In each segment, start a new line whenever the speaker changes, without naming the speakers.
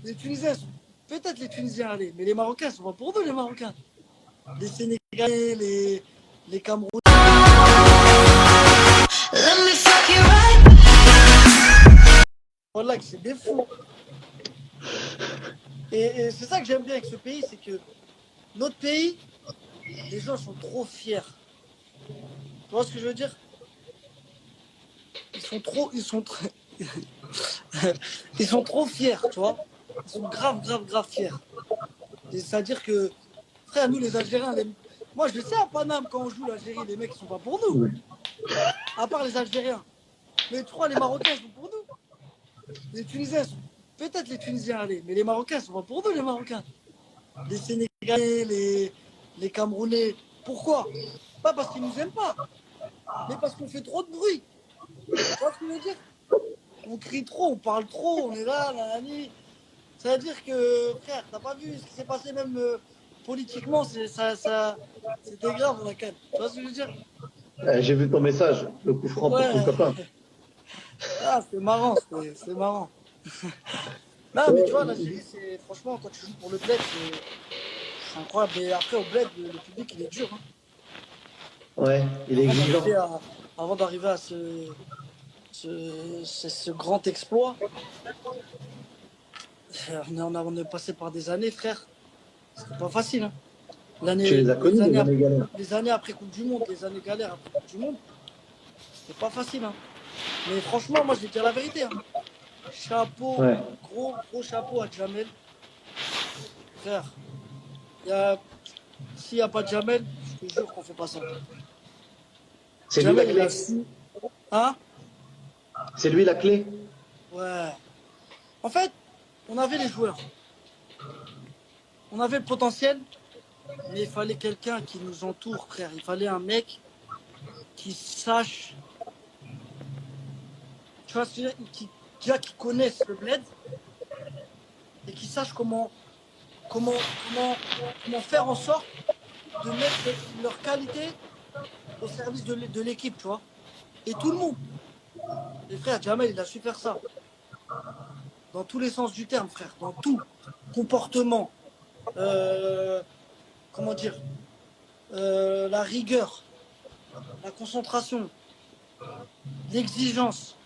Les Tunisiens sont peut-être les Tunisiens, allez, mais les Marocains sont pas pour nous, les Marocains. Les Sénégalais, les Camerounais. Voilà, que c'est des fous. Et c'est ça que j'aime bien avec ce pays, c'est que notre pays, les gens sont trop fiers. Tu vois ce que je veux dire? Ils sont trop fiers, tu vois. Ils sont grave fiers. C'est-à-dire que, frère, nous les Algériens, moi je le sais à Paname quand on joue l'Algérie, les mecs ils sont pas pour nous. À part les Algériens. Mais tu crois les Marocains ils sont pour nous? Les Tunisiens sont peut-être les Tunisiens, allez, mais les Marocains ils sont pas pour nous, les Marocains. Les Sénégalais, les Camerounais. Pourquoi? Pas parce qu'ils nous aiment pas, mais parce qu'on fait trop de bruit. Tu vois ce que je veux dire? On crie trop, on parle trop, on est là, nanani. C'est-à-dire que, frère, t'as pas vu ce qui s'est passé même politiquement, c'était grave la canne. Tu vois ce que je veux dire?
J'ai vu ton message, le coup franc pour ton
Ouais,
copain.
ah, c'est marrant, c'est marrant. Non, mais tu vois,
Ouais,
l'Algérie, c'est franchement, quand tu joues pour le bled, c'est incroyable. Mais après, au bled, le public, il est dur. Hein.
ouais, il est
Avant
exigeant.
d'arriver à, avant d'arriver à ce grand exploit, on est passé par des années, frère. C'était pas facile. Hein.
Tu les as connus, les années galères.
Les années après Coupe du Monde, les années galères après Coupe du Monde, c'était pas facile. Hein. Mais franchement, moi, je vais te dire la vérité. Hein. Chapeau,
Ouais.
gros chapeau à Jamel. Frère, s'il n'y a pas de Jamel, je te jure qu'on fait pas ça.
C'est lui la
Jamel, il
clé.
a su. Hein?
C'est lui la clé.
Ouais. En fait, on avait les joueurs. On avait le potentiel, mais il fallait quelqu'un qui nous entoure, frère. Il fallait un mec qui sache. Tu vois, déjà qui connaisse le bled et qui sache comment faire en sorte de mettre leur qualité au service de l'équipe, tu vois. Et tout le monde. Et frère, Jamel, il a su faire ça. Dans tous les sens du terme, frère. Dans tout. Comportement. Comment dire la rigueur. La concentration. L'exigence.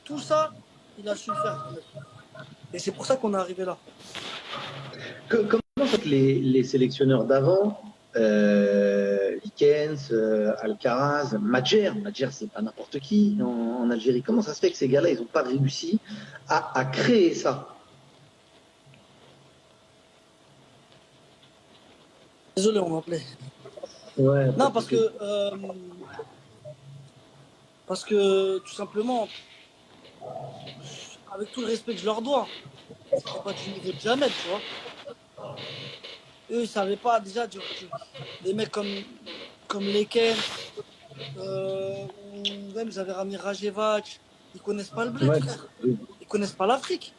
Tout ça, il a su le faire, Jamel. Et c'est pour ça qu'on est arrivé là.
Comment en fait, les sélectionneurs d'avant, Likens, Alcaraz, Madjer, c'est pas n'importe qui en Algérie. Comment ça se fait que ces gars-là, ils n'ont pas réussi à créer ça?
Désolé, on m'appelait.
Ouais,
Non, parce que tout simplement, avec tout le respect que je leur dois, c'était pas du niveau de Jamel, tu vois. Eux, ils savaient pas déjà des mecs comme Leken, ou même ils avaient ramené Rajevac, ils connaissent pas le bled,
ouais.
frère. Ils connaissent pas l'Afrique.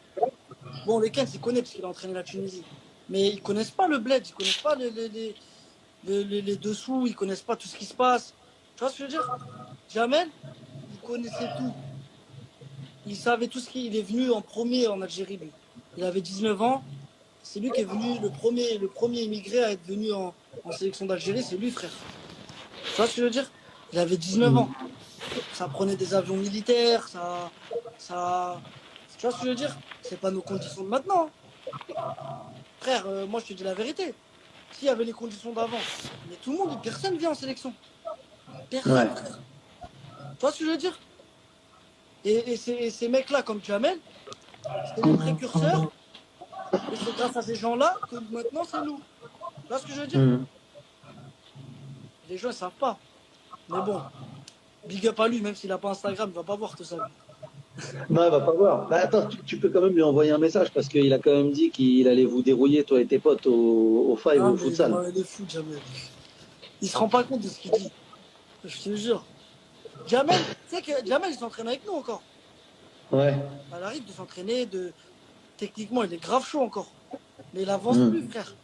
Bon, Leken, il connaît parce qu'il a entraîné la Tunisie. Mais ils connaissent pas le bled, ils connaissent pas les dessous, ils connaissent pas tout ce qui se passe. Tu vois ce que je veux dire? Jamel, il connaissait tout. Il savait tout ce qu'il est venu en premier en Algérie, lui. Il avait 19 ans. C'est lui qui est venu, le premier immigré à être venu en sélection d'Algérie, c'est lui, frère. Tu vois ce que je veux dire? Il avait 19 ans. Ça prenait des avions militaires, tu vois ce que je veux dire? C'est pas nos conditions de maintenant. Frère, moi je te dis la vérité. S'il y avait les conditions d'avant, mais tout le monde, personne vient en sélection.
Ouais.
Personne, frère. Tu vois ce que je veux dire? Et ces mecs-là, comme Jamel, c'est les précurseurs. Et c'est grâce à ces gens-là que maintenant c'est nous. Tu vois ce que je veux dire?
Mmh.
Les gens ne savent pas. Mais bon, big up à lui, même s'il n'a pas Instagram, il va pas voir tout ça.
Non, il va pas voir. Bah, attends, tu peux quand même lui envoyer un message parce qu'il a quand même dit qu'il allait vous dérouiller, toi et tes potes, au Five,
Ah,
au
mais
futsal.
il est fou, Jamel. Il se rend pas compte de ce qu'il dit. Je te jure. Jamel, tu sais que Jamel, il s'entraîne avec nous encore.
Ouais.
Il arrive de s'entraîner, techniquement, il est grave chaud encore. Mais il avance
Mmh.
plus, frère.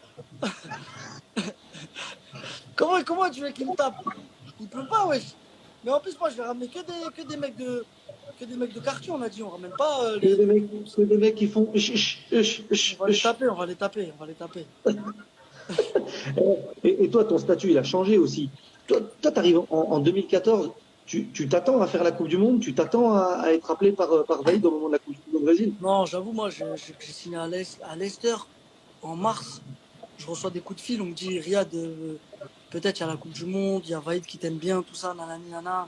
Comment tu veux qu'il me tape? Il peut pas, wesh. Mais en plus, moi, je vais ramener que des mecs Que des mecs de quartier, on a dit. On ramène pas
Que des mecs qui font.
On va les taper, on va les taper, on va les taper.
Et toi, ton statut, il a changé aussi. Toi, tu arrives en 2014, tu t'attends à faire la Coupe du Monde, tu t'attends à être appelé par Vaïd au moment de la Coupe du Monde au Brésil.
Non, j'avoue, moi, j'ai signé à Leicester en mars. Je reçois des coups de fil, on me dit, Riyad, peut-être il y a la Coupe du Monde, il y a Vaïd qui t'aime bien, tout ça, nanani, nana.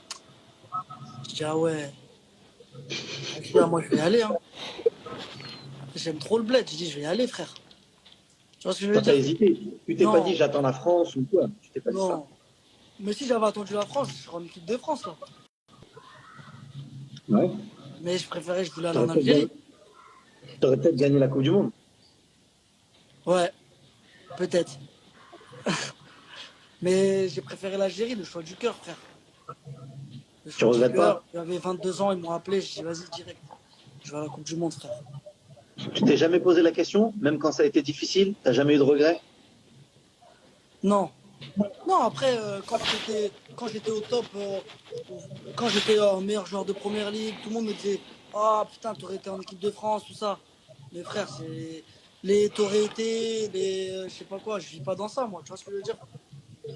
Je dis, ah ouais. Je dis, ah, moi, je vais y aller. Hein. J'aime trop le bled. Je dis, je vais y aller, frère. Tu vois ce que je veux
Toi, t'as
dire?
hésité. Tu t'es pas dit, j'attends la France ou quoi. Tu t'es pas dit ça.
Non. Mais si j'avais attendu la France, je serais en équipe de France, là.
Ouais.
Mais je voulais aller en Algérie.
T'aurais peut-être gagné la Coupe du Monde.
Ouais, peut-être. Mais j'ai préféré l'Algérie, le choix du cœur, frère. Le
Tu
choix du
regrettes
cœur.
pas?
J'avais 22 ans, ils m'ont appelé, j'ai dit, vas-y, direct. Je vais à la Coupe du Monde, frère.
Tu t'es jamais posé la question, même quand ça a été difficile, t'as jamais eu de regrets?
Non. Non, après, quand j'étais au top, quand j'étais meilleur joueur de première ligue, tout le monde me disait, ah putain, t'aurais été en équipe de France, tout ça. Mais frère, t'aurais été, je sais pas quoi, je vis pas dans ça, moi, tu vois ce que je veux dire?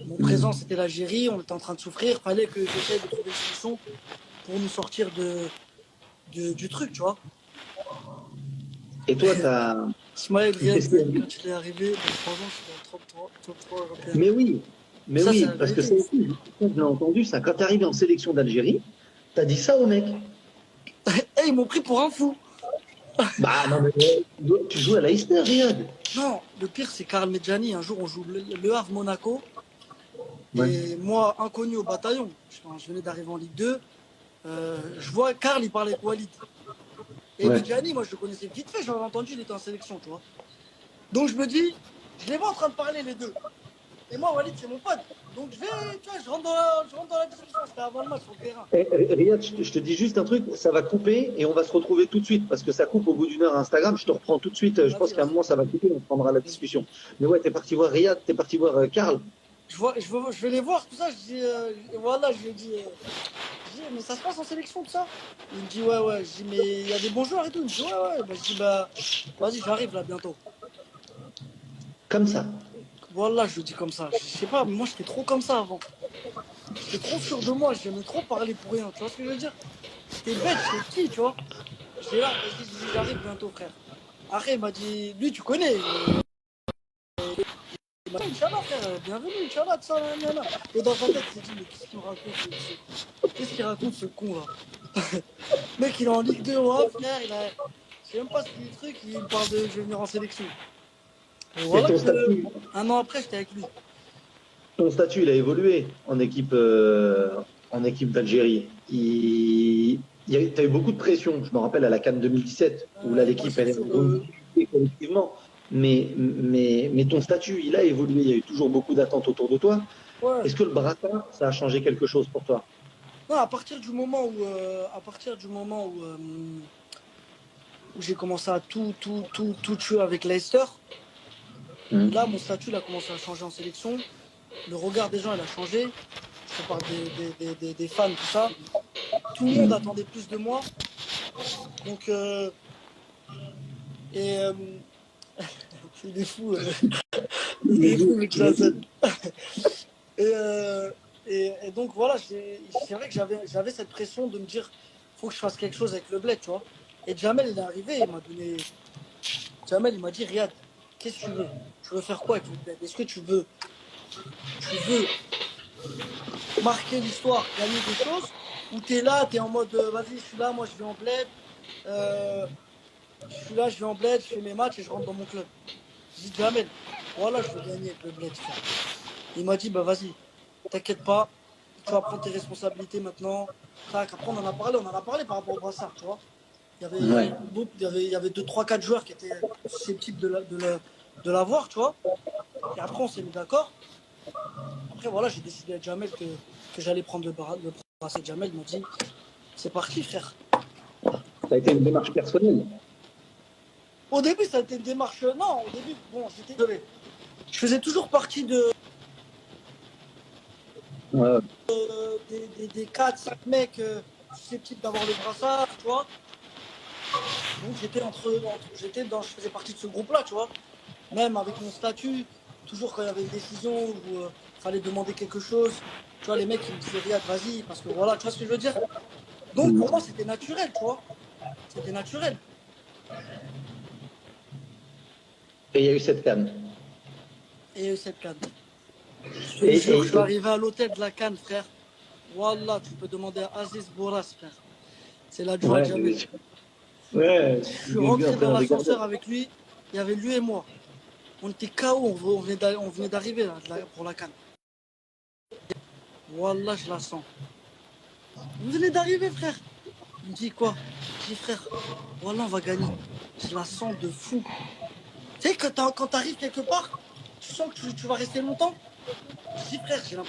Mon présent, c'était l'Algérie, on était en train de souffrir, fallait que j'essaie de trouver une solution pour nous sortir du truc, tu vois.
Et toi, t'as.
Ismaël Riyad,
Qu'est-ce que-
quand il est arrivé, dans 3 ans, je suis dans le top 3 européen.
Mais oui, mais
Ça, c'est
oui,
la
parce que
vérité.
ça aussi, je l'ai entendu ça. Quand t'es arrivé en sélection d'Algérie, t'as dit ça au mec.
Eh, ils m'ont pris pour un fou.
Bah non, mais tu joues à Leicester, Riyad.
Non, le pire, c'est Karl Medjani. Un jour, on joue le Havre Monaco.
Ouais.
Et moi, inconnu au bataillon, je venais d'arriver en Ligue 2. Je vois Karl, il parlait avec Walid. Et
Ouais.
Medjani, moi, je le connaissais vite fait. J'avais entendu, il était en sélection, tu vois. Donc, je me dis, je les vois en train de parler, les deux. Et moi, Walid, c'est mon pote. Donc, je rentre dans la discussion. C'était avant le match sur le terrain.
Riyad, je te dis juste un truc, ça va couper et on va se retrouver tout de suite parce que ça coupe au bout d'une heure Instagram. Je te reprends tout de suite. Je pense qu'à un moment ça va couper, on prendra la discussion. Mais ouais, t'es parti voir Riyad, t'es parti voir Karl.
Je vais les voir, tout ça. Je dis, voilà, je lui ai dit, mais ça se passe en sélection, tout ça? Il me dit, ouais, ouais. Je dis, mais il y a des bons joueurs et tout. Il me dit, ouais, ouais. Bah, je dis, bah, vas-y, j'arrive là bientôt.
Comme ça.
Voilà, je le dis comme ça. Je sais pas, mais moi, j'étais trop comme ça avant. J'étais trop sûr de moi. J'aimais trop parler pour rien. Tu vois ce que je veux dire? J'étais bête, j'étais petit, tu vois. J'étais là, vas-y, je dis, j'arrive bientôt, frère. Après, il m'a dit, lui, tu connais. Il m'a dit, Inch'Allah, frère, bienvenue, Inch'Allah, tout ça, nanana. Et dans sa tête, il s'est dit, mais qu'est-ce qu'il raconte, qu'est-ce qu'il raconte, ce con, là? Mec, il est en Ligue 2, ouais, frère, je sais même pas ce qu'il est truc, il me parle de je vais venir en sélection. Et
Et
voilà
ton
que,
statut,
un an après, j'étais avec lui.
il a évolué en équipe d'Algérie. T'as eu beaucoup de pression. Je me rappelle à la CAN 2017 où là
Moi,
l'équipe
j'ai
elle est
toujours.
remontée collectivement. Mais ton statut, il a évolué. Il y a eu toujours beaucoup d'attentes autour de toi.
Ouais.
Est-ce que le brassard, ça a changé quelque chose pour toi?
Non, à partir du moment où, où j'ai commencé à tout tuer avec Leicester, là, mon statut il a commencé à changer en sélection. Le regard des gens, il a changé. Je te parle des fans, tout ça. Tout le monde attendait plus de moi. Donc, il est fou. Il est fou, mec, Jason. Et donc, voilà, c'est vrai que j'avais cette pression de me dire, faut que je fasse quelque chose avec le bled, tu vois. Et Jamel, il est arrivé, Jamel, il m'a dit, Riyad, qu'est-ce que tu veux? Tu veux faire quoi avec le bled? Est-ce que tu veux marquer l'histoire, gagner des choses, ou t'es là, t'es en mode, vas-y, je suis là, moi je vais en bled, je suis là, je vais en bled, je fais mes matchs et je rentre dans mon club. Je dis, Jamel, voilà, je veux gagner avec le bled, frère. Il m'a dit, bah vas-y, t'inquiète pas, tu vas prendre tes responsabilités maintenant. Après, on en a parlé par rapport au brassard, tu vois.
Ouais.
Il y avait 2, 3, 4 joueurs qui étaient susceptibles de l'avoir, tu vois. Et après, on s'est mis d'accord. Après, voilà, j'ai décidé avec Jamel que j'allais prendre le bracelet. Jamel m'a dit, c'est parti, frère.
Ça a été une démarche personnelle.
Au début, ça a été une démarche. Non, au début, bon, j'étais désolé. Je faisais toujours partie
Ouais.
des 4, 5 mecs susceptible d'avoir le brassard, tu vois. Donc je faisais partie de ce groupe-là, tu vois. Même avec mon statut, toujours quand il y avait une décision où fallait demander quelque chose, tu vois, les mecs ils me disaient Riyad, vas-y, parce que voilà, tu vois ce que je veux dire. Donc pour moi c'était naturel, tu vois. C'était naturel.
Et il y a eu cette canne.
Et cette canne. Je te jure, je suis arrivé à l'hôtel de la Cannes, frère. Wallah, tu peux demander à Aziz Bourras, frère. C'est l'adjoint de Jamel.
Ouais,
Je suis rentré dans l'ascenseur avec lui. Il y avait lui et moi. On était KO, on venait d'arriver là, pour la Cannes. Wallah, je la sens. On venait d'arriver, frère. Il me dit quoi? Je dis, frère, Wallah, on va gagner. Je la sens de fou. Tu sais, quand t'arrives quelque part, tu sens que tu vas rester longtemps. Je dis, frère, j'ai l'impression